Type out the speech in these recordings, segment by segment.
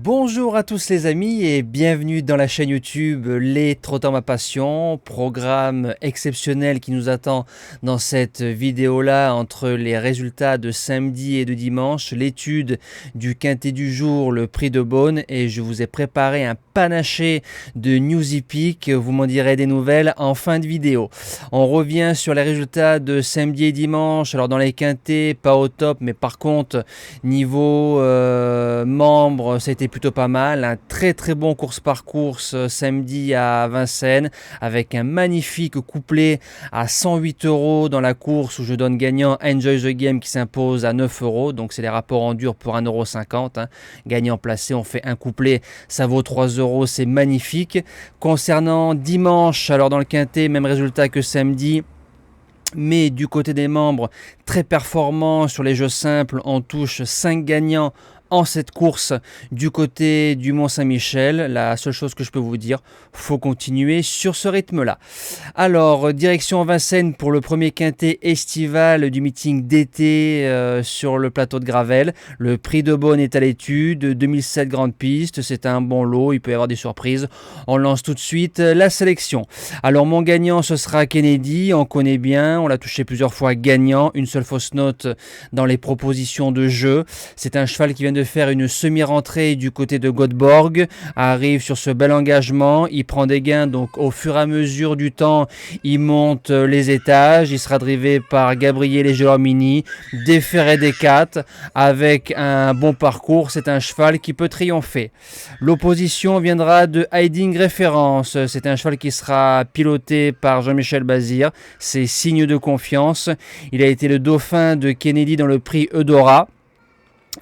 Bonjour à tous les amis et bienvenue dans la chaîne YouTube Les Trotteurs ma passion, programme exceptionnel qui nous attend dans cette vidéo là entre les résultats de samedi et de dimanche, l'étude du quintet du jour, le prix de Beaune, et je vous ai préparé un panaché de news hippiques, vous m'en direz des nouvelles en fin de vidéo. On revient sur les résultats de samedi et dimanche. Alors dans les quintets, pas au top, mais par contre niveau membres, c'était plutôt pas mal. Un très bon course par course samedi à Vincennes avec un magnifique couplet à 108 € dans la course où je donne gagnant Enjoy the Game qui s'impose à 9 €. Donc c'est les rapports en dur pour 1,50 €. Gagnant placé, on fait un couplet, ça vaut 3 €, c'est magnifique. Concernant dimanche, alors dans le quintet, même résultat que samedi. Mais du côté des membres, très performant sur les jeux simples, on touche 5 gagnants en cette course du côté du Mont-Saint-Michel. La seule chose que je peux vous dire, faut continuer sur ce rythme-là. Alors, direction Vincennes pour le premier quintet estival du meeting d'été sur le plateau de Gravel. Le prix de Beaune est à l'étude, 2007 Grande Piste, c'est un bon lot, il peut y avoir des surprises. On lance tout de suite la sélection. Alors, mon gagnant, ce sera Kennedy, on connaît bien, on l'a touché plusieurs fois gagnant, une seule fausse note dans les propositions de jeu. C'est un cheval qui vient de faire une semi-rentrée du côté de Göteborg, arrive sur ce bel engagement, il prend des gains, donc au fur et à mesure du temps, il monte les étages, il sera drivé par Gabriele Gelormini, déféré des 4, avec un bon parcours, c'est un cheval qui peut triompher. L'opposition viendra de Hiding Référence, c'est un cheval qui sera piloté par Jean-Michel Bazir, c'est signe de confiance, il a été le dauphin de Kennedy dans le prix Eudora.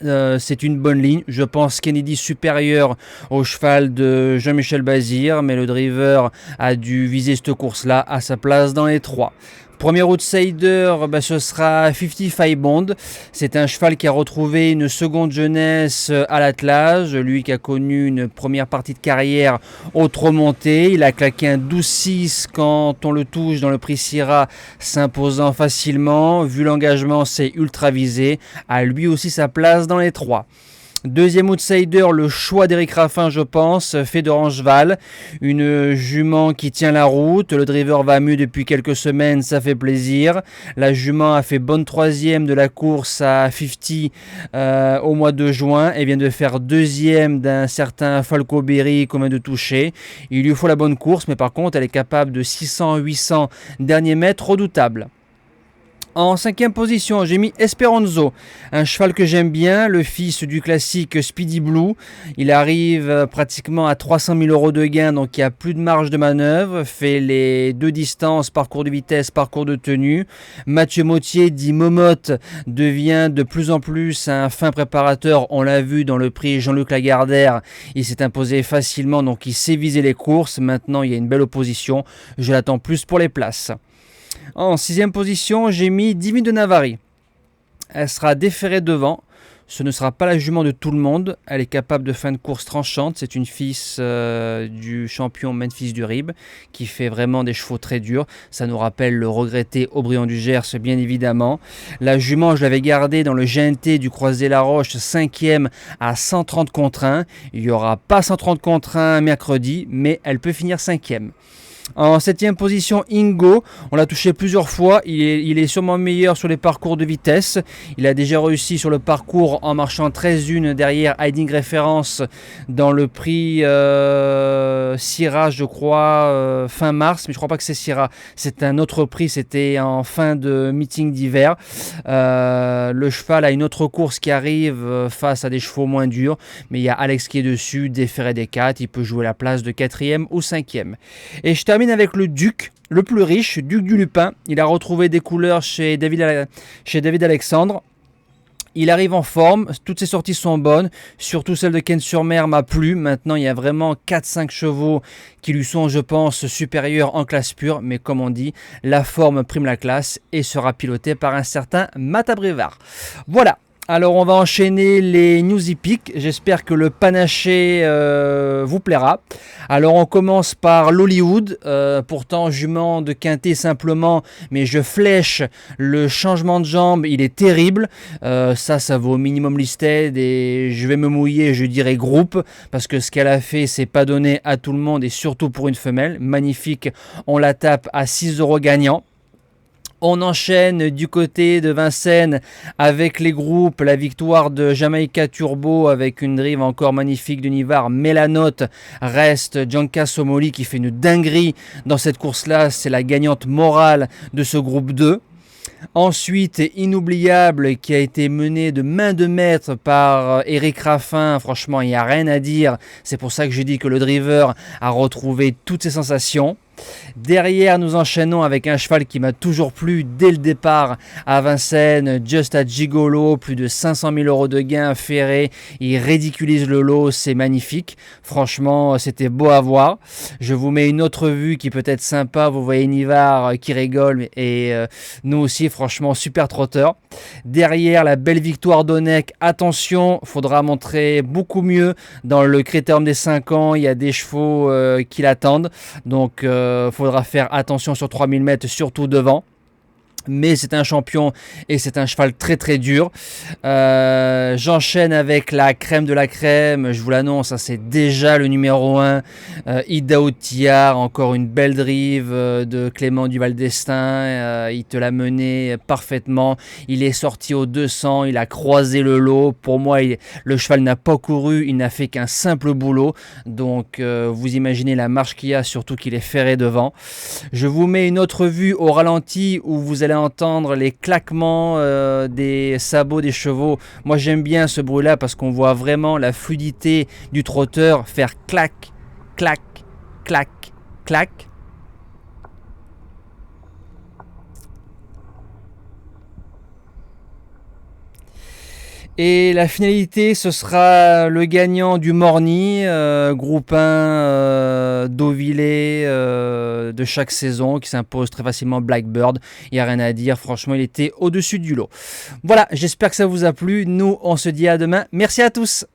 C'est une bonne ligne, je pense Kennedy supérieur au cheval de Jean-Michel Bazir, mais le driver a dû viser cette course là à sa place dans les 3. Premier outsider, ce sera 55 Bond. C'est un cheval qui a retrouvé une seconde jeunesse à l'attelage. Lui qui a connu une première partie de carrière au trot monté. Il a claqué un 12-6 quand on le touche dans le prix Syrah, s'imposant facilement. Vu l'engagement, c'est ultra visé. A lui aussi sa place dans les 3. Deuxième outsider, le choix d'Éric Raffin, je pense, fait d'Orangeval. Une jument qui tient la route. Le driver va mieux depuis quelques semaines, ça fait plaisir. La jument a fait bonne troisième de la course à 50 au mois de juin et vient de faire deuxième d'un certain Falco Berry qu'on vient de toucher. Il lui faut la bonne course, mais par contre, elle est capable de 600-800 derniers mètres redoutables. En 5e position, j'ai mis Esperanzo, un cheval que j'aime bien, le fils du classique Speedy Blue. Il arrive pratiquement à 300 000 € de gain, donc il n'y a plus de marge de manœuvre. Fait les 2 distances, parcours de vitesse, parcours de tenue. Mathieu Mottier, dit Momotte, devient de plus en plus un fin préparateur. On l'a vu dans le prix Jean-Luc Lagardère. Il s'est imposé facilement, donc il sait viser les courses. Maintenant, il y a une belle opposition. Je l'attends plus pour les places. En 6e position, j'ai mis Divine de Navarre. Elle sera déférée devant. Ce ne sera pas la jument de tout le monde. Elle est capable de fin de course tranchante. C'est une fils du champion Memphis du Rib qui fait vraiment des chevaux très durs. Ça nous rappelle le regretté Aubryon du Gers, bien évidemment. La jument, je l'avais gardée dans le GNT du Croisé-la-Roche, 5e à 130 contre 1. Il n'y aura pas 130 contre 1 mercredi, mais elle peut finir 5e. En 7e position, Ingo, on l'a touché plusieurs fois, il est sûrement meilleur sur les parcours de vitesse. Il a déjà réussi sur le parcours en marchant 13-1 derrière Hiding Référence dans le prix Syrah, je crois, fin mars, mais je crois pas que c'est Syrah, c'est un autre prix, c'était en fin de meeting d'hiver. Le cheval a une autre course qui arrive face à des chevaux moins durs, mais il y a Alex qui est dessus, déféré des 4, il peut jouer la place de 4e ou 5e. Et je termine avec le Duc, le plus riche, Duc du Lupin. Il a retrouvé des couleurs chez David Alexandre. Il arrive en forme, toutes ses sorties sont bonnes, surtout celle de Ken-sur-Mer m'a plu. Maintenant, il y a vraiment 4-5 chevaux qui lui sont, je pense, supérieurs en classe pure. Mais comme on dit, la forme prime la classe et sera pilotée par un certain Mata Brevard. Voilà. Alors on va enchaîner les news hippiques, j'espère que le panaché vous plaira. Alors on commence par l'Hollywood, pourtant jument de quintet simplement, mais je flèche le changement de jambe, il est terrible. Ça vaut au minimum listed et je vais me mouiller, je dirais groupe, parce que ce qu'elle a fait c'est pas donné à tout le monde et surtout pour une femelle. Magnifique, on la tape à 6 € gagnant. On enchaîne du côté de Vincennes avec les groupes, la victoire de Jamaica Turbo avec une drive encore magnifique de Nivard. Mélanote reste Gianca Somoli qui fait une dinguerie dans cette course-là. C'est la gagnante morale de ce groupe 2. Ensuite, inoubliable qui a été mené de main de maître par Eric Raffin. Franchement, il n'y a rien à dire. C'est pour ça que je dis que le driver a retrouvé toutes ses sensations. Derrière, nous enchaînons avec un cheval qui m'a toujours plu dès le départ à Vincennes, Just a Gigolo, plus de 500 000 € de gains ferrés. Il ridiculise le lot, c'est magnifique. Franchement, c'était beau à voir. Je vous mets une autre vue qui peut être sympa. Vous voyez Nivard qui rigole et nous aussi, franchement, super trotteur. Derrière, la belle victoire d'Onek. Attention, faudra montrer beaucoup mieux dans le critérium des 5 ans. Il y a des chevaux qui l'attendent. Donc, faudra faire attention sur 3000 mètres, surtout devant. Mais c'est un champion et c'est un cheval très très dur. J'enchaîne avec la crème de la crème. Je vous l'annonce, hein, c'est déjà le numéro 1. Ida Outillard, encore une belle drive de Clément Duval d'Estaing. Il te l'a mené parfaitement. Il est sorti au 200, il a croisé le lot. Pour moi, le cheval n'a pas couru, il n'a fait qu'un simple boulot. Donc vous imaginez la marche qu'il y a, surtout qu'il est ferré devant. Je vous mets une autre vue au ralenti où vous allez entendre les claquements des sabots des chevaux. Moi j'aime bien ce bruit là parce qu'on voit vraiment la fluidité du trotteur faire clac, clac, clac, clac. Et la finalité, ce sera le gagnant du Morny, groupe 1 Deauvillé de chaque saison, qui s'impose très facilement Blackbird. Il n'y a rien à dire, franchement, il était au-dessus du lot. Voilà, j'espère que ça vous a plu. Nous, on se dit à demain. Merci à tous.